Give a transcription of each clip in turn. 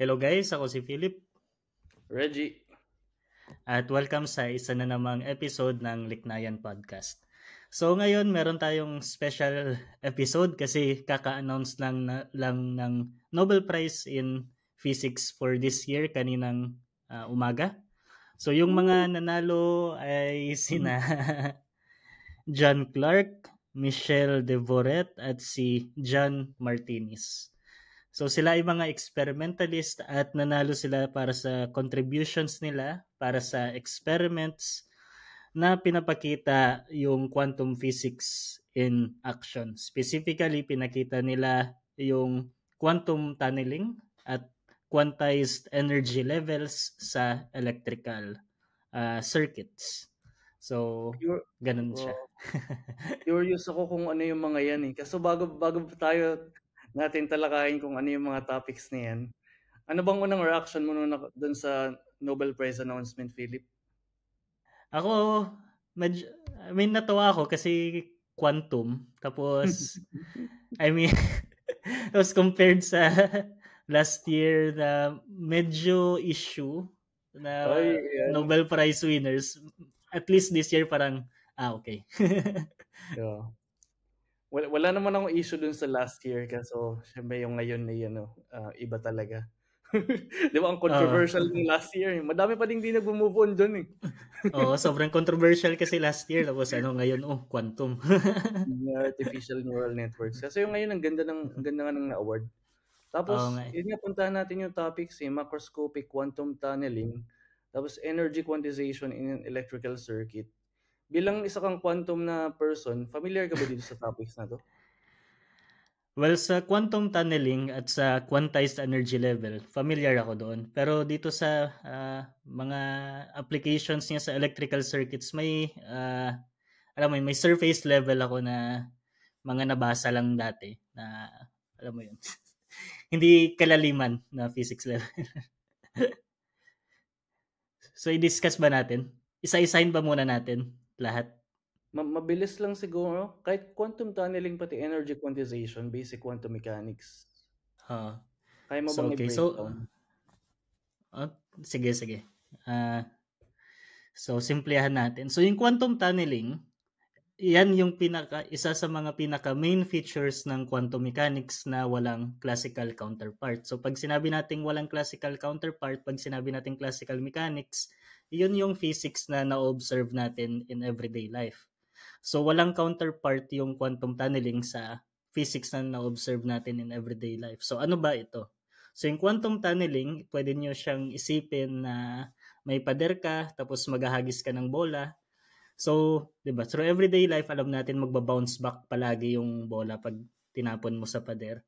Hello guys, ako si Philip Reggie. at welcome sa isa na namang episode ng Liknayan Podcast. So ngayon meron tayong special episode kasi kaka-announce lang ng Nobel Prize in Physics for this year kaninang umaga. So yung Woo! mga nanalo ay sina John Clark, Michelle Devoret at si John Martinez. So sila ay mga experimentalist at nanalo sila para sa contributions nila para sa experiments na pinapakita yung quantum physics in action. Specifically, pinakita nila yung quantum tunneling at quantized energy levels sa electrical circuits. So, Cur ganun siya. wow, curious ako kung ano yung mga yan, eh. Kaso bago pa tayo natin talakayin kung ano yung mga topics na yan, ano bang unang reaction mo dun sa Nobel Prize announcement, Philip? Ako, medyo, I mean, natawa ako kasi quantum. Tapos, I mean, tapos compared sa last year na medyo issue Ay, na yan. Nobel Prize winners, at least this year parang, okay. Yeah. Wala naman akong issue dun sa last year kaso siyempre yung ngayon ay ano, iba talaga. 'Di ba ang Oo. controversial ng last year, eh. Madami pa ding di nagmo-move on dun, eh. Oo, sobrang controversial kasi last year. Tapos ngayon, quantum. Yung artificial neural networks. Kasi yung ngayon ang ganda nga ng na-award. Oo nga Tapos eh. yun nga puntahan natin yung topics, eh, macroscopic quantum tunneling, tapos energy quantization in an electrical circuit. Bilang isa kang quantum na person, familiar ka ba dito sa topics na 'to? Well, sa quantum tunneling at sa quantized energy level, familiar ako doon. Pero dito sa mga applications niya sa electrical circuits, alam mo yun, may surface level ako na mga nabasa lang dati na, alam mo yun, hindi kalaliman na physics level. So, i-discuss ba natin? Isa-isahin ba muna natin lahat? Mabilis lang siguro, kahit quantum tunneling pati energy quantization, basic quantum mechanics. Uh, Kaya mo so, bang okay. i-breakdown? Sige, sige. Ah, so, simplihan natin. So, yung quantum tunneling, yan yung isa sa mga pinaka main features ng quantum mechanics na walang classical counterpart. So pag sinabi nating walang classical counterpart, pag sinabi nating classical mechanics, yun yung physics na na-observe natin in everyday life. So walang counterpart yung quantum tunneling sa physics na na-observe natin in everyday life. So ano ba ito? So yung quantum tunneling, pwede nyo siyang isipin na may pader ka, tapos maghahagis ka ng bola. So, 'di ba? Through everyday life, alam natin magba-bounce back palagi yung bola pag tinapon mo sa pader.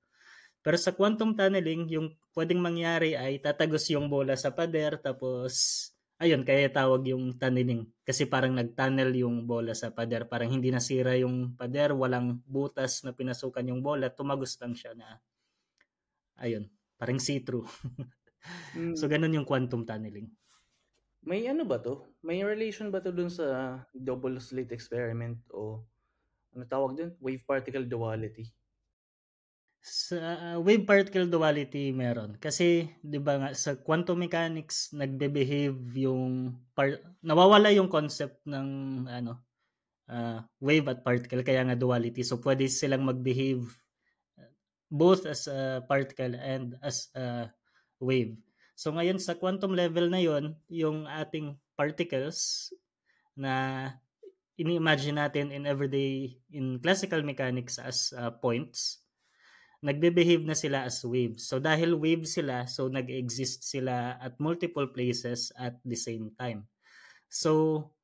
Pero sa quantum tunneling, yung pwedeng mangyari ay tatagos yung bola sa pader tapos ayun, kaya tawag yung tunneling. Kasi parang nag-tunnel yung bola sa pader. Parang hindi nasira yung pader, walang butas na pinasukan yung bola, tumagos lang siya na ayun, parang see-through. So, Hmm, ganun yung quantum tunneling. may ano ba 'to? May relation ba 'to dun sa double slit experiment o ano tawag dun? Wave particle duality? Sa wave particle duality meron. Kasi 'di ba nga sa quantum mechanics nagbe-behave yung nawawala yung concept ng ano wave at particle kaya nga duality. So pwede silang mag-behave both as a particle and as a wave. So ngayon sa quantum level na yon, yung ating particles na ini-imagine natin in everyday in classical mechanics as points, nagbe-behave na sila as waves. So dahil waves sila, so nag-exist sila at multiple places at the same time. So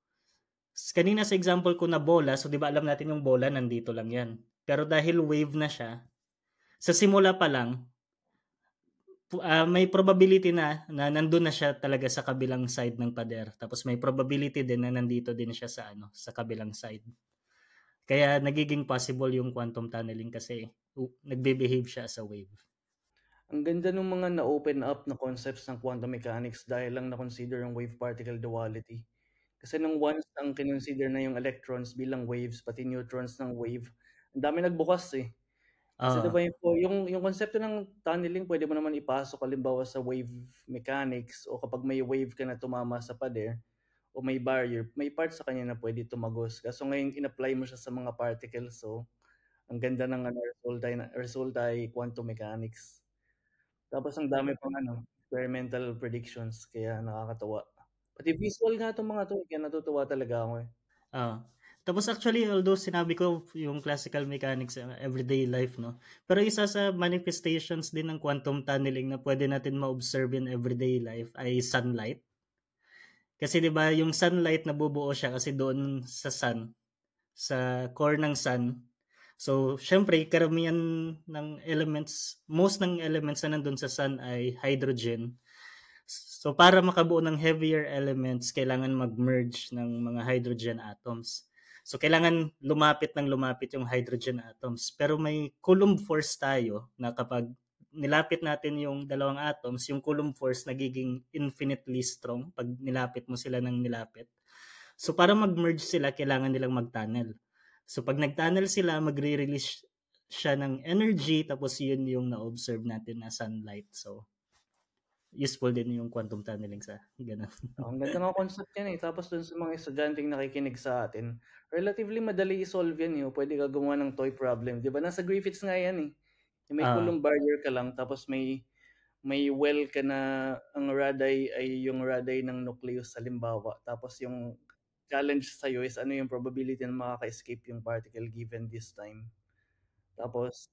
kanina sa example ko na bola, so 'di ba alam natin yung bola nandito lang 'yan. Pero dahil wave na siya, sa simula pa lang may probability na nandun na siya talaga sa kabilang side ng pader. Tapos may probability din na nandito din siya sa kabilang side. Kaya nagiging possible yung quantum tunneling kasi nagbe-behave siya as a wave. Ang ganda nung mga na-open up na concepts ng quantum mechanics dahil lang na-consider ang wave particle duality. Kasi nung once ang kinonsider na yung electrons bilang waves, pati neutrons ng wave, ang dami nagbukas, eh. Kasi 'di Oo, ba yung konsepto ng tunneling puwede mo naman ipasok halimbawa sa wave mechanics o kapag may wave ka na tumama sa pader o may barrier, may part sa kanya na puwede tumagos. Kaso ngayon in-apply mo siya sa mga particles, so ang ganda ng ano resulta ay quantum mechanics. Tapos ang dami pang ano, experimental predictions kaya nakakatuwa. Pati visual nga 'tong mga 'to, kaya natutuwa talaga ako, eh. oo. Tapos actually although sinabi ko yung classical mechanics, everyday life 'no, pero isa sa manifestations din ng quantum tunneling na puwede natin ma-observe in everyday life ay sunlight. Kasi 'di ba yung sunlight nabubuo siya kasi doon sa sun, sa core ng sun. So, siyempre karamihan ng elements, most ng elements na nandun sa sun ay hydrogen. So, para makabuo ng heavier elements, kailangan mag-merge ng mga hydrogen atoms. So, kailangan lumapit ng lumapit yung hydrogen atoms. Pero may Coulomb force tayo na kapag nilapit natin yung dalawang atoms, yung Coulomb force nagiging infinitely strong pag nilapit mo sila ng nilapit. So, para mag-merge sila, kailangan nilang mag-tunnel. So, pag nag-tunnel sila, magre-release siya ng energy, tapos yun yung na-observe natin na sunlight. So, useful din yung quantum tunneling sa ganun. Ang ganda nga concept yan, eh, tapos dun sa mga estudyanteng nakikinig sa atin, relatively madali i-solve yan, eh, puwede ka gumawa ng toy problem, 'di ba nasa Griffiths nga yan, eh. Yung may Ah, Coulomb barrier ka lang tapos may well ka na ang radii ay yung radii ng nucleus halimbawa, tapos yung challenge sa'yo is ano yung probability na makaka-escape yung particle given this time. Tapos,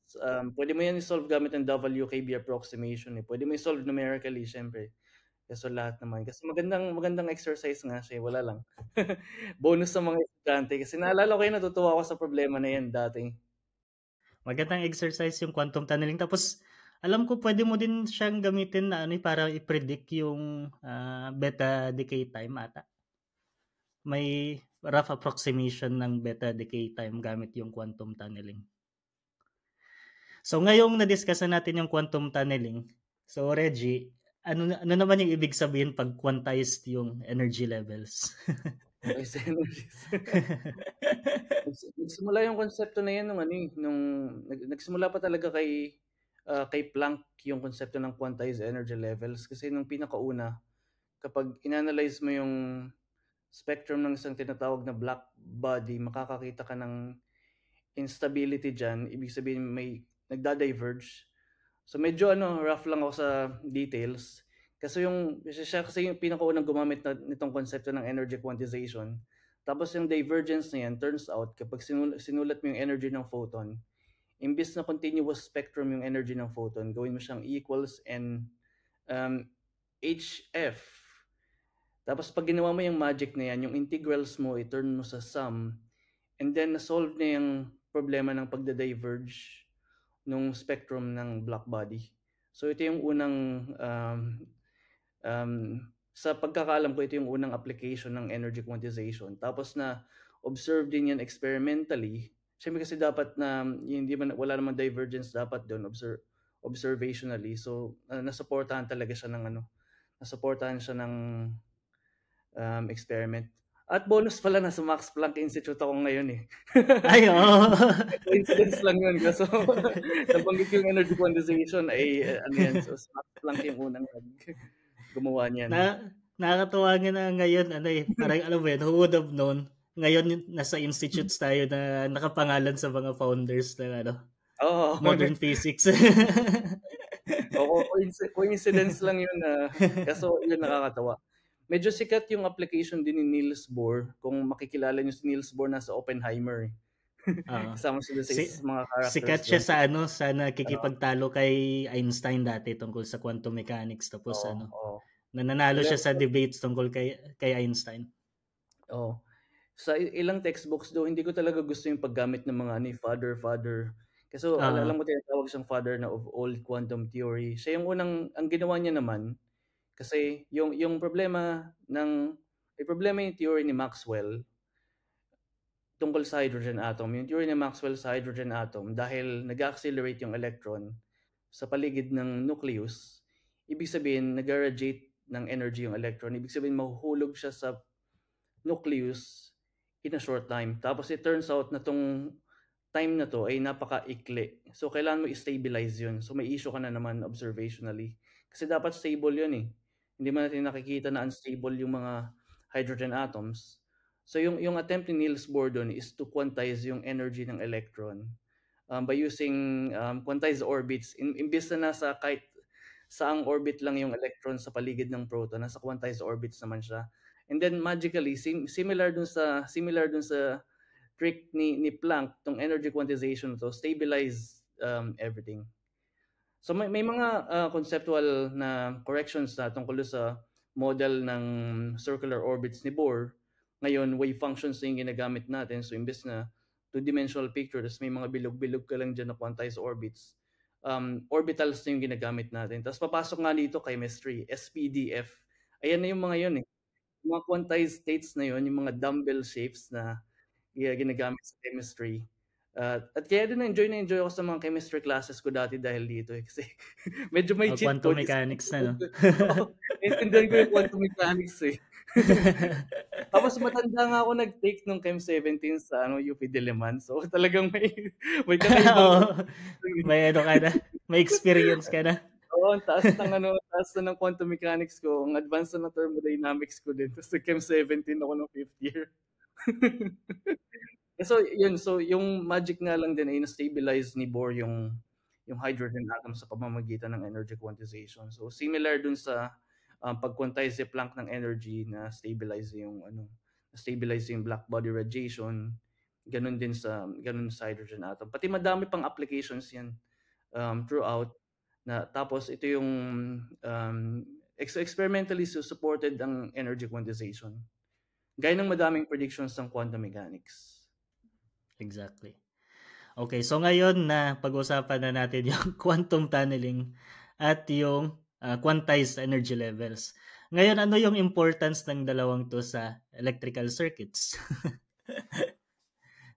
puwede mo yan i-solve gamit ang WKB approximation, eh, puwede mo i-solve numerically siyempre. Kaso lahat naman kasi magandang magandang exercise nga siya, eh, wala lang. Bonus sa mga estudyante kasi naalala ko yun natutuwa ako sa problema na yan dati. magandang exercise yung quantum tunneling. Tapos, alam ko pwede mo din siyang gamitin na ano, para i-predict yung beta decay time ata. May rough approximation ng beta decay time gamit yung quantum tunneling. So ngayong na-discuss na natin yung quantum tunneling, so Reggie, ano naman yung ibig sabihin pag quantized yung energy levels? Quantized energies. Nagsimula yung konsepto na yan nung ano, eh, nagsimula pa talaga kay Planck yung konsepto ng quantized energy levels kasi nung pinakauna, kapag inanalyze mo yung spectrum ng isang tinatawag na black body, makakakita ka ng instability diyan, ibig sabihin may nagda-diverge. So medyo ano, rough lang ako sa details. Kasi siya kasi yung pinakaunang gumamit nitong konsepto ng energy quantization. Tapos yung divergence na yan, turns out kapag sinulat mo yung energy ng photon, imbis na continuous spectrum yung energy ng photon, gawin mo siyang E equals N HF. Tapos pag ginawa mo yung magic na yan, yung integrals mo, i-turn mo sa sum, and then na-solve na yung problema ng pagda-diverge nung spectrum ng black body. So ito yung unang um, sa pagkakaalam ko ito yung unang application ng energy quantization. Tapos na observe din yan experimentally. Siyempre kasi dapat na hindi man wala namang divergence dapat doon observationally. So nasuportahan talaga siya ng ano, nasuportahan siya ng experiment. At bonus pala na sa Max Planck Institute ako ngayon, eh. Ay, oo. Coincidence lang yun kaso nabanggit ko yung energy quantization ay ano yan, so si Max Planck yung unang gumawa na niyan. nakakatuwa nga na ngayon ano eh, parang alam mo yun, who would have known? Ngayon nasa institutes tayo na nakapangalan sa mga founders ng ano, Oo. modern physics. Oo, coincidence lang yun na kaso yun nakakatawa. Medyo sikat yung application din ni Niels Bohr, kung makikilala niyo si Niels Bohr nasa Oppenheimer, eh. Oo. Kasama siya dun sa Si isa sa mga characters sikat siya dun. sa ano, sa Oo, nakikipagtalo kay Einstein dati tungkol sa quantum mechanics, tapos oo, ano, oo. nananalo Kaya siya sa debates tungkol kay Einstein. oo. Sa ilang textbooks though hindi ko talaga gusto yung paggamit ng mga ano, eh, father. Kasi Oo. alam mo tinatawag siyang father na of all quantum theory. Siya yung unang ang ginawa niya naman kasi yung problema may problema yung theory ni Maxwell tungkol sa hydrogen atom. Yung theory ni Maxwell sa hydrogen atom dahil nag-accelerate yung electron sa paligid ng nucleus, ibig sabihin nag-radiate ng energy yung electron. Ibig sabihin mahuhulog siya sa nucleus in a short time. Tapos it turns out na time na 'to ay napakaikli. So, kailangan mo i-stabilize 'yun. So, may issue ka na naman observationally. Kasi dapat stable 'yun, eh. Hindi mo natin nakikita na unstable yung mga hydrogen atoms. So, yung attempt ni Niels Bohr dun is to quantize yung energy ng electron, by using, quantized orbits. Imbes na nasa kahit saang orbit lang yung electron sa paligid ng proton, nasa quantized orbits naman siya. And then magically, similar dun sa trick ni Planck, tong energy quantization to stabilize everything. So may mga conceptual na corrections na tungkol sa model ng circular orbits ni Bohr. Ngayon, wave functions na yung ginagamit natin. So imbes na two-dimensional picture, tapos may mga bilog-bilog ka lang dyan na quantized orbits, orbitals na yung ginagamit natin. Tapos papasok nga dito chemistry, SPDF. Ayan na yung mga yun, eh. Yung mga quantized states na yun, yung mga dumbbell shapes na ginagamit sa chemistry. At kaya din na-enjoy ako sa mga chemistry classes ko dati dahil dito, eh, kasi medyo may cheat Quantum code. mechanics na, no? Oo, naintindihan ko yung quantum mechanics, eh. Tapos matanda nga ako nag-take nung Chem 17 sa UP Diliman. So talagang may kakaibang Oo. May ano ka na, may experience ka na. Oo, ang taas na ng quantum mechanics ko, ang advanced na ng thermodynamics ko din. Tapos nag-Chem 17 ako ng 5th year. So yung magic nga lang din ay na-stabilize ni Bohr yung hydrogen atom sa pamamagitan ng energy quantization. So similar dun sa pag-quantize si Planck ng energy na stabilize yung black body radiation, ganun sa hydrogen atom. Pati madami pang applications 'yan throughout na tapos ito yung experimentally supported ang energy quantization. Gaya ng madaming predictions ng quantum mechanics. Exactly. Okay, so ngayon na pag-usapan na natin yung quantum tunneling at yung quantized energy levels. Ngayon, ano yung importance ng dalawang to sa electrical circuits?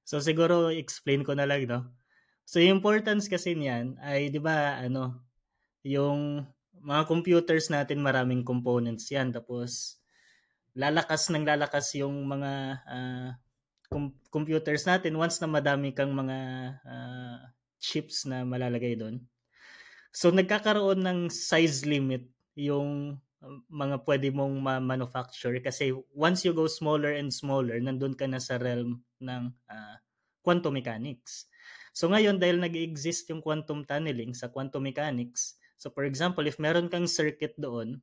So siguro explain ko na lang, no? So yung importance kasi niyan ay 'di ba yung mga computers natin maraming components 'yan, tapos lalakas yung mga computers natin once na madami kang mga chips na malalagay doon. So nagkakaroon ng size limit yung mga pwede mong ma-manufacture kasi once you go smaller and smaller, nandun ka na sa realm ng quantum mechanics. So ngayon, dahil nag-exist yung quantum tunneling sa quantum mechanics, so for example, if meron kang circuit doon,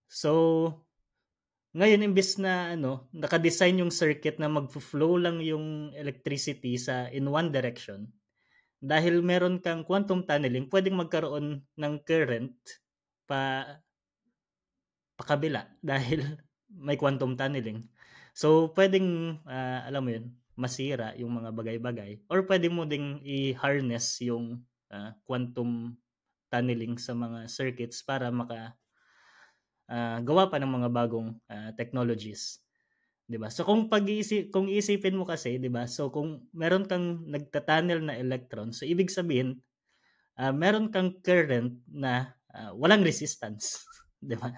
so ngayon, imbes na naka-design yung circuit na mag-flow lang yung electricity in one direction, dahil meron kang quantum tunneling, pwedeng magkaroon ng current pa pakabila dahil may quantum tunneling. So, pwedeng, alam mo yun, masira yung mga bagay-bagay. Or pwede mo ding i-harness yung quantum tunneling sa mga circuits para gawa pa ng mga bagong technologies. 'Di ba? So kung iisipin mo kasi, 'di ba? So kung meron kang nagta-tunnel na electron, so ibig sabihin meron kang current na walang resistance, 'di ba?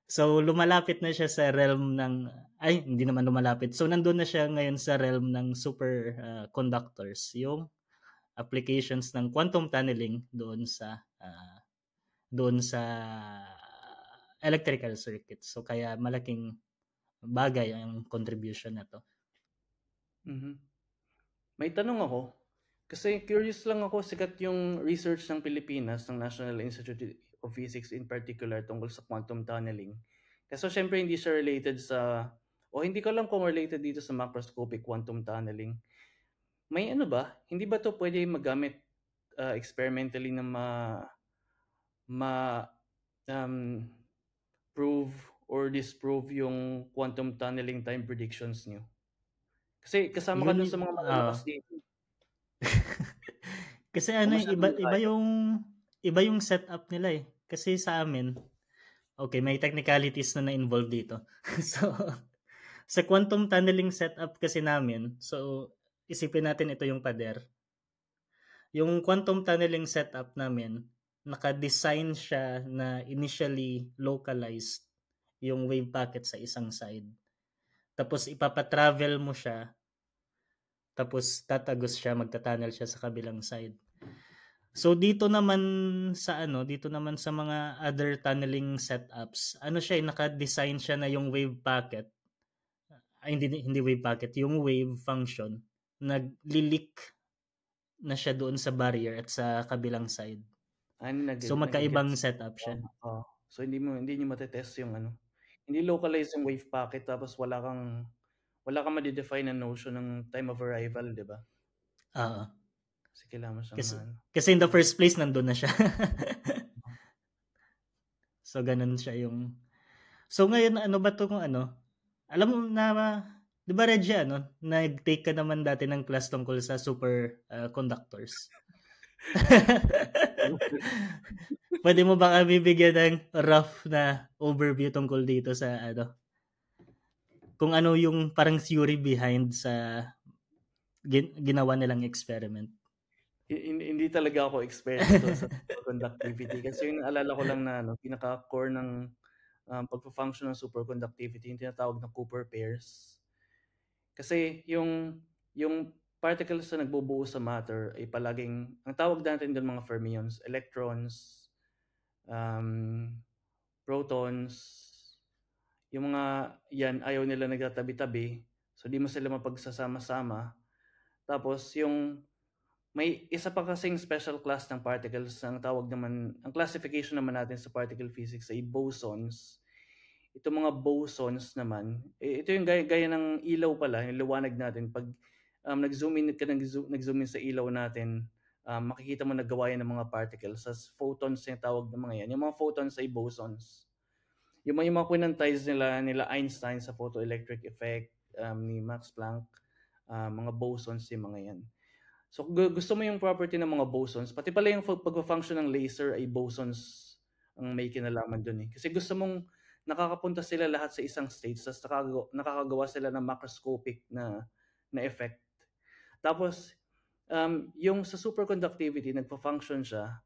So lumalapit na siya sa realm ng hindi naman lumalapit. So nandun na siya ngayon sa realm ng super conductors, yung applications ng quantum tunneling doon sa electrical circuits. So kaya malaking bagay ang contribution na to. Mhm. May tanong ako. Kasi curious lang ako, sikat yung research ng Pilipinas, ng National Institute of Physics in particular, tungkol sa quantum tunneling. Kasi syempre hindi siya related hindi ko alam kung related dito sa macroscopic quantum tunneling. May ba? Hindi ba to pwede magamit experimentally na um, prove or disprove yung quantum tunneling time predictions niyo? Kasi kasama ka Yun dun sa mga malalakas dito. Kasi O iba masyadong malayo? iba yung setup nila eh. Kasi sa amin, okay, may technicalities na na-involve dito. So sa quantum tunneling setup kasi namin, so isipin natin ito yung pader. Yung quantum tunneling setup namin, naka-design siya na initially localized yung wave packet sa isang side. Tapos ipapatravel mo siya tapos tatagos siya, magta-tunnel siya sa kabilang side. So dito naman dito naman sa mga other tunneling setups, ano siya, naka-design siya na yung wave packet, hindi wave packet, yung wave function, nagli-leak na siya doon sa barrier at sa kabilang side. So magkaibang Nage-gets setup ko, siya. oo. So hindi niyo mate-test yung ano, hindi localize yung wave packet tapos wala kang made-define na notion ng time of arrival, 'di ba? Oo. Kasi kailangan mo siyang Kasi, ano. kasi in the first place, nandun na siya. So, ganun siya yung... So, ngayon, ano ba to kung ano? Alam mo na, di ba Reggie, nag-take ka naman dati ng class tungkol sa super conductors. Pwede mo ba kami bigyan ng rough na overview tungkol dito sa kung ano yung parang theory behind sa ginawa nilang experiment? Hindi talaga ako eksperto sa superconductivity kasi yung naalala ko lang na ano, pinaka-core ng pagfu-function ng superconductivity yung tinatawag na Cooper pairs. Kasi yung particles na nagbubuo sa matter ay palaging, ang tawag natin doon mga fermions, electrons, um, protons, yung mga yan ayaw nila nagtatabi-tabi, so di mo sila mapagsasama-sama. Tapos yung may isa pa kasing special class ng particles, ang tawag naman, ang classification naman natin sa particle physics ay bosons. Itong mga bosons naman, ito yung gaya ng ilaw pala, yung liwanag natin. Pag nag-zoom in ka, nag-zoom in sa ilaw natin, makikita mo naggawa yan ng mga particles. As photons yung tawag ng mga yan. Yung mga photons ay bosons. Yung mga quantize nila Einstein sa photoelectric effect, ni Max Planck, mga bosons yung mga yan. So gusto mo yung property ng mga bosons, pati pala yung pag-function ng laser ay bosons ang may kinalaman dun eh. Kasi gusto mong nakakapunta sila lahat sa isang stage, tapos nakakagawa sila ng macroscopic na effect. Tapos yung sa superconductivity, nagpa-function siya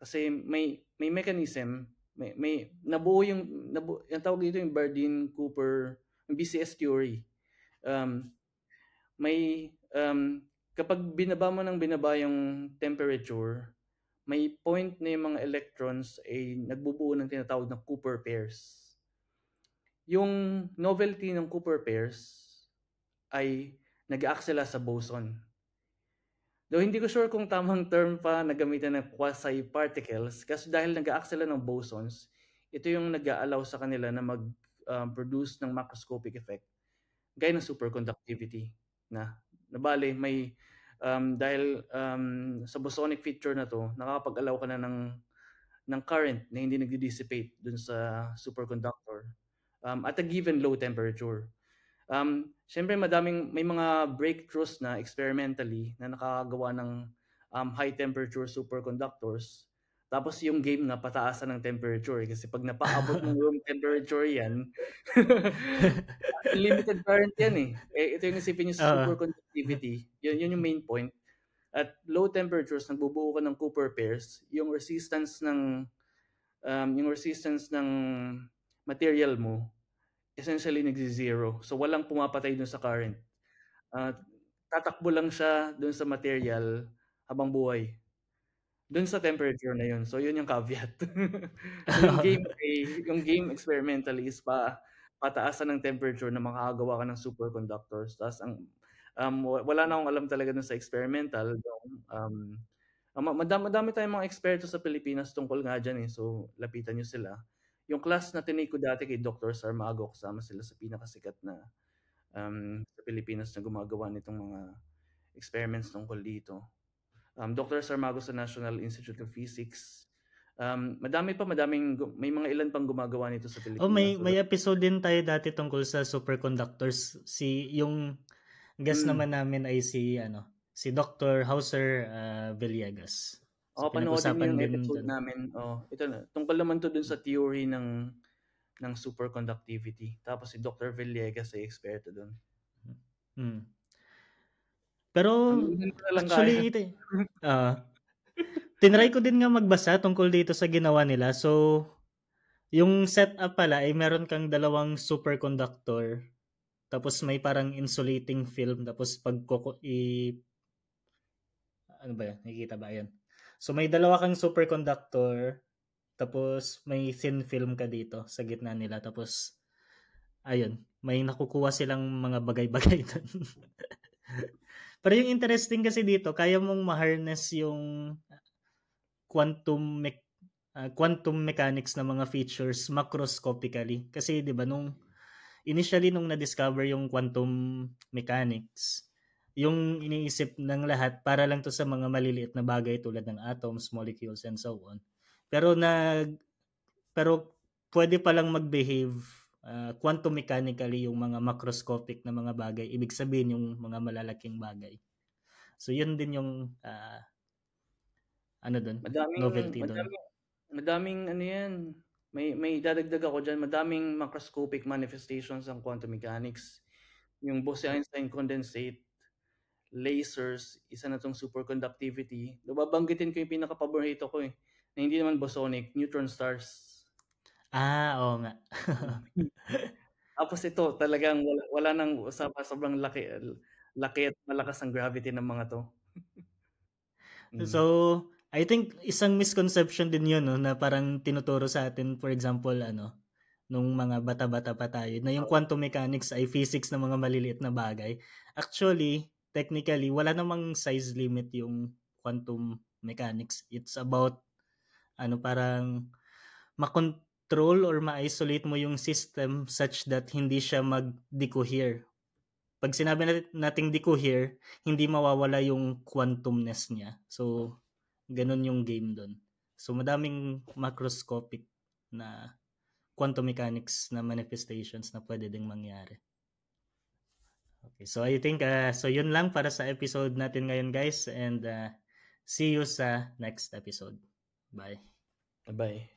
kasi may mechanism, may nabuo yung tawag dito yung Bardeen-Cooper, yung BCS theory. May kapag binaba mo ng binaba yung temperature, may point na yung mga electrons ay nagbubuo ng tinatawag na Cooper pairs. Yung novelty ng Cooper pairs ay nag-aaksela sa boson. Though hindi ko sure kung tamang term pa na gamitan ng quasi-particles kasi dahil nag-aaksela ng bosons, ito yung nag-aalaw sa kanila na mag-produce ng macroscopic effect gaya ng superconductivity na bale may dahil sa bosonic feature na to, nakakapag-allow ka na ng current na hindi nagdi-dissipate dun sa superconductor at a given low temperature. Siyempre may mga breakthroughs na experimentally na nakakagawa ng high temperature superconductors. Tapos yung game nga pataasan ng temperature kasi pag napaabot ng room temperature yan, unlimited current yan eh. Ito yung isipin niyo sa superconductivity. Yun yung main point. At low temperatures, nagbubuo ka ng Cooper pairs, yung resistance ng material mo essentially nagzi-zero. So walang pumapatay dun sa current. Tatakbo lang siya dun sa material habang buhay. Dun sa temperature na yun. So yun yung caveat. So yung game experimentally is pataasan ng temperature na makakagawa ka ng superconductors. Tapos wala na akong alam talaga dun sa experimental. Madami tayong mga eksperto sa Pilipinas tungkol nga dyan eh. So lapitan nyo sila. Yung class na tinake ko dati kay Dr. Sarmago, kasama sila sa pinakasikat na sa Pilipinas na gumagawa nitong mga experiments tungkol dito. Dr. Sarmago sa National Institute of Physics. May mga ilan pang gumagawa nito sa Pilipinas. May episode din tayo dati tungkol sa superconductors. Yung guest naman namin ay si Dr. Hauser Villegas. So, panoodin niyo yung episode namin. Ito na. Tungkol naman to dun sa theory ng superconductivity. Tapos si Dr. Villegas ay eksperto dun. Pero actually, tinry ko din nga magbasa tungkol dito sa ginawa nila. So, yung setup pala ay meron kang dalawang superconductor. tapos may parang insulating film, tapos ano ba yan? Nakikita ba yan? So may dalawa kang superconductor, tapos may thin film ka dito sa gitna nila, tapos ayun, may nakukuha silang mga bagay-bagay doon. Pero yung interesting kasi dito, kaya mong ma-harness yung quantum mechanics na mga features macroscopically. Kasi 'di ba nung initially nung na-discover yung quantum mechanics, yung iniisip ng lahat para lang to sa mga maliliit na bagay tulad ng atoms, molecules, and so on. Pero pero pwede palang mag-behave quantum mechanically yung mga macroscopic na mga bagay. Ibig sabihin yung mga malalaking bagay. So yun din yung Madaming novelty doon. madaming madaming ano 'yan, may dadagdag ako diyan, madaming macroscopic manifestations ang quantum mechanics. Yung Bose-Einstein condensate, lasers, isa na 'tong superconductivity. Babanggitin ko yung pinakapaborito ko, na hindi naman bosonic, neutron stars. Oo nga. Tapos ito talagang wala ng usapan, sobrang laki at malakas ang gravity ng mga 'to. So, I think isang misconception din 'yun 'no, na parang tinuturo sa atin, for example nung mga bata-bata pa tayo, na yung quantum mechanics ay physics ng mga maliliit na bagay. Actually, technically wala namang size limit yung quantum mechanics. It's about parang makontrol or ma-isolate mo yung system such that hindi siya mag-decohere. Pag sinabi nating decohere, hindi mawawala yung quantumness niya. So, ganun yung game doon. So, madaming macroscopic na quantum mechanics na manifestations na pwede ding mangyari. Okay, so I think so yun lang para sa episode natin ngayon, guys, and see you sa next episode. Bye. Bye.